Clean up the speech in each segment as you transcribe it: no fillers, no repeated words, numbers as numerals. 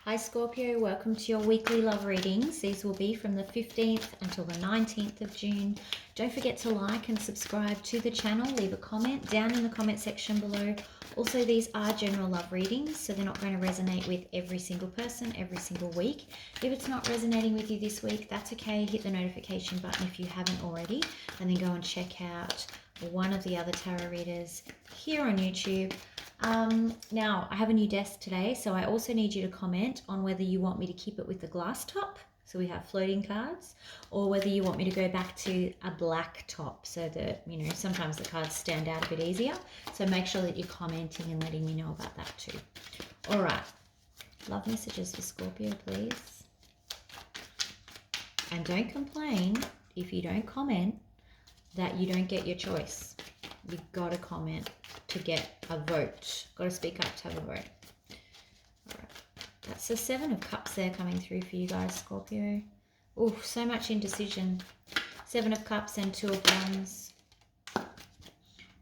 Hi Scorpio, welcome to your weekly love readings. These will be from the 15th until the 19th of June. Don't forget to like and subscribe to the channel. Leave a comment down in the comment section below. Also, these are general love readings, so they're not going to resonate with every single person every single week. If it's not resonating with you this week, that's okay. Hit the notification button if you haven't already, and then go and check out one of the other tarot readers here on YouTube. Now, I have a new desk today, so I also need you to comment on whether you want me to keep it with the glass top, so we have floating cards, or whether you want me to go back to a black top so that, sometimes the cards stand out a bit easier. So make sure that you're commenting and letting me know about that too. All right. Love messages for Scorpio, please. And don't complain if you don't comment that you don't get your choice. You've got to comment to get a vote. Got to speak up to have a vote. All right. That's the Seven of Cups there coming through for you guys, Scorpio. Oh, so much indecision. Seven of Cups and Two of Wands.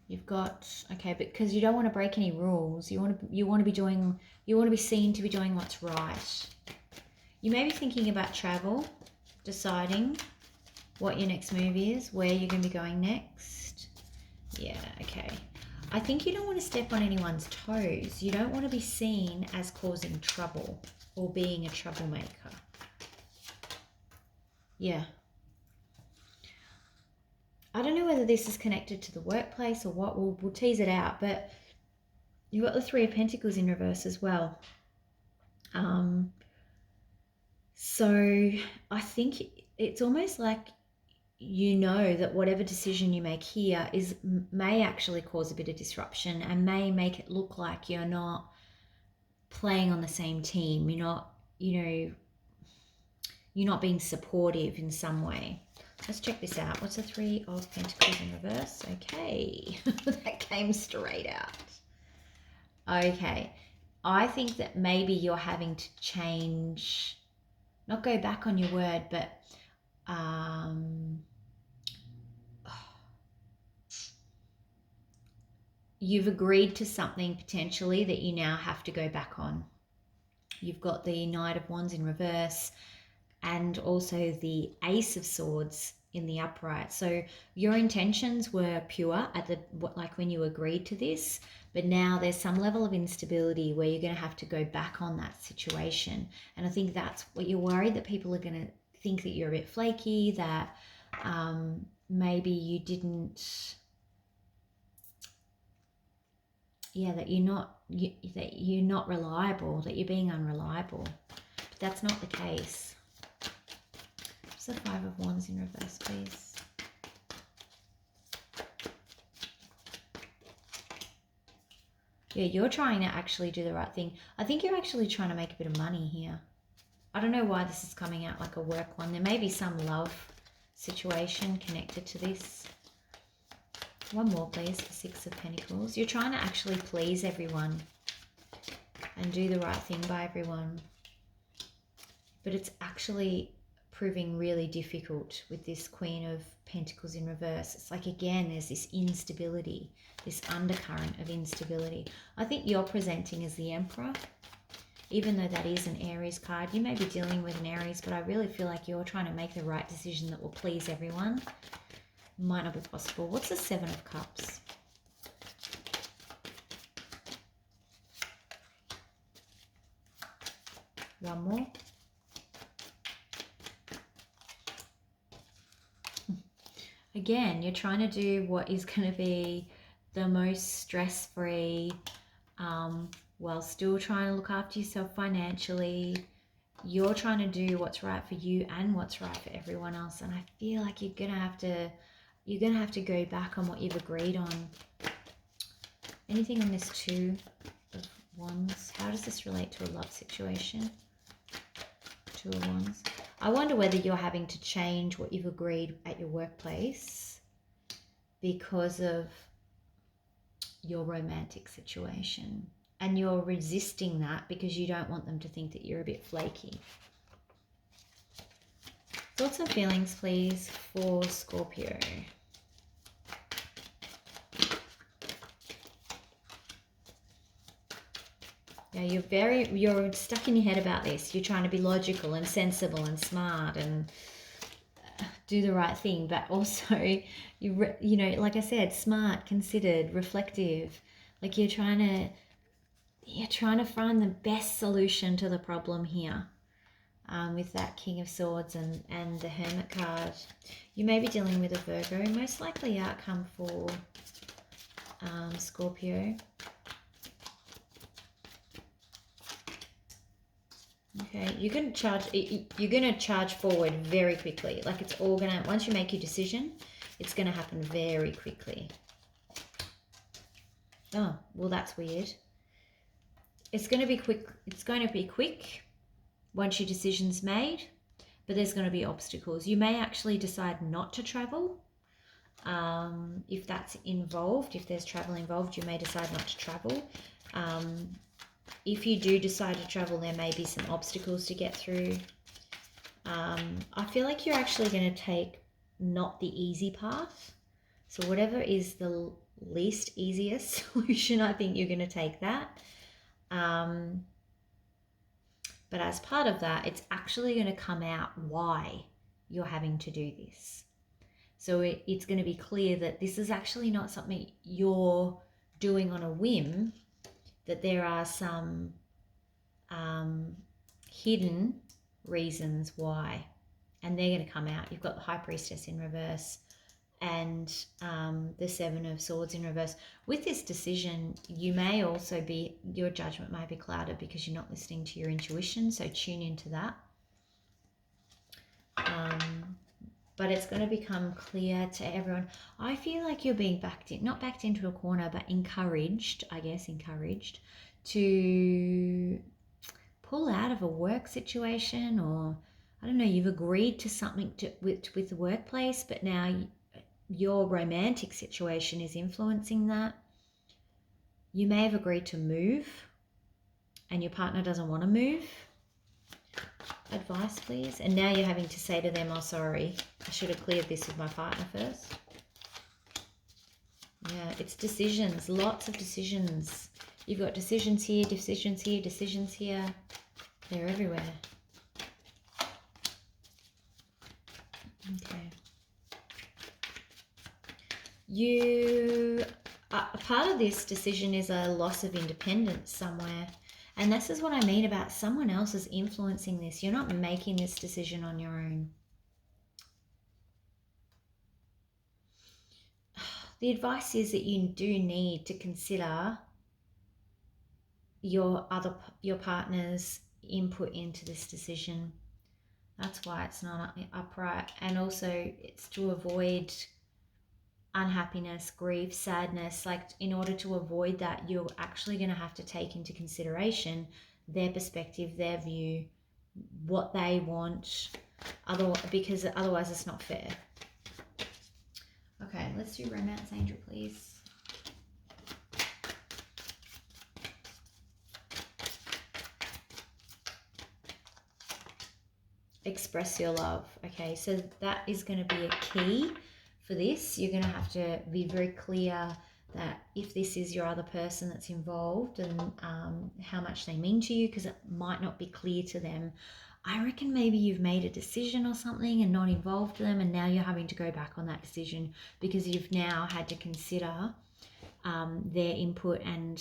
You've got, okay, but because you don't want to break any rules, you want to be seen to be doing what's right. You may be thinking about travel, deciding what your next move is, where you're going to be going next. Yeah, okay. I think you don't want to step on anyone's toes. You don't want to be seen as causing trouble or being a troublemaker. Yeah. I don't know whether this is connected to the workplace or what. We'll tease it out. But you've got the Three of Pentacles in reverse as well. So I think it's almost like you know that whatever decision you make here may actually cause a bit of disruption and may make it look like you're not playing on the same team. You're not, you're not being supportive in some way. Let's check this out. What's the Three of Pentacles in reverse? Okay, that came straight out. Okay, I think that maybe you're having to change, not go back on your word, but you've agreed to something potentially that you now have to go back on. You've got the Knight of Wands in reverse and also the Ace of Swords in the upright. So your intentions were pure like when you agreed to this, but now there's some level of instability where you're going to have to go back on that situation. And I think that's what you're worried, that people are going to think that you're a bit flaky, that maybe you didn't, that you're not reliable, that you're being unreliable. But that's not the case. What's the Five of Wands in reverse, please? Yeah, you're trying to actually do the right thing. I think you're actually trying to make a bit of money here. I don't know why this is coming out like a work one. There may be some love situation connected to this. One more, please, for Six of Pentacles. You're trying to actually please everyone and do the right thing by everyone. But it's actually proving really difficult with this Queen of Pentacles in reverse. It's like, again, there's this instability, this undercurrent of instability. I think you're presenting as the Emperor, even though that is an Aries card. You may be dealing with an Aries, but I really feel like you're trying to make the right decision that will please everyone. Might not be possible. What's the Seven of Cups? One more. Again, you're trying to do what is going to be the most stress-free, while still trying to look after yourself financially. You're trying to do what's right for you and what's right for everyone else. And I feel like you're gonna have to go back on what you've agreed on. Anything on this Two of Wands? How does this relate to a love situation? Two of Wands. I wonder whether you're having to change what you've agreed at your workplace because of your romantic situation. And you're resisting that because you don't want them to think that you're a bit flaky. Thoughts and feelings, please, for Scorpio. Yeah, you're stuck in your head about this. You're trying to be logical and sensible and smart and do the right thing, but also you know, like I said, smart, considered, reflective. Like you're trying to find the best solution to the problem here. With that King of Swords and the Hermit card. You may be dealing with a Virgo. Most likely outcome for Scorpio. Okay, you're going to charge forward very quickly. Like it's all going to, once you make your decision, it's going to happen very quickly. Oh, well, that's weird. It's going to be quick. It's going to be quick once your decision's made, but there's going to be obstacles. You may actually decide not to travel. If that's involved, if there's travel involved, you may decide not to travel. If you do decide to travel, there may be some obstacles to get through. I feel like you're actually going to take not the easy path. So whatever is the least easiest solution, I think you're going to take that. But as part of that, it's actually going to come out why you're having to do this. So it's going to be clear that this is actually not something you're doing on a whim, that there are some hidden reasons why. And they're going to come out. You've got the High Priestess in reverse and the Seven of Swords in reverse. With this decision, you may also be, your judgment may be clouded because you're not listening to your intuition, so tune into that. But it's going to become clear to everyone. I feel like you're being not backed into a corner, but encouraged, I guess, to pull out of a work situation, or I don't know, you've agreed to something with the workplace, but now your romantic situation is influencing that. You may have agreed to move and your partner doesn't want to move. Advice, please. And now you're having to say to them, oh, sorry, I should have cleared this with my partner first. Yeah, it's decisions, lots of decisions. You've got decisions here, decisions here, decisions here. They're everywhere. Okay. A part of this decision is a loss of independence somewhere. And this is what I mean about someone else is influencing this. You're not making this decision on your own. The advice is that you do need to consider your partner's input into this decision. That's why it's not upright. And also it's to avoid unhappiness, grief, sadness. Like in order to avoid that, you're actually going to have to take into consideration their perspective, their view, what they want, because otherwise it's not fair. Okay, let's do Romance Angel, please. Express your love. Okay, so that is going to be a key for this. You're going to have to be very clear that if this is your other person that's involved and how much they mean to you, because it might not be clear to them. I reckon maybe you've made a decision or something and not involved them, and now you're having to go back on that decision because you've now had to consider their input, and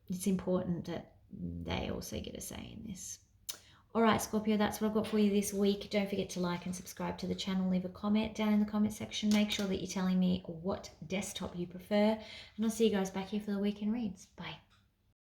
it's important that they also get a say in this. All right, Scorpio, that's what I've got for you this week. Don't forget to like and subscribe to the channel. Leave a comment down in the comment section. Make sure that you're telling me what desktop you prefer. And I'll see you guys back here for the weekend reads. Bye.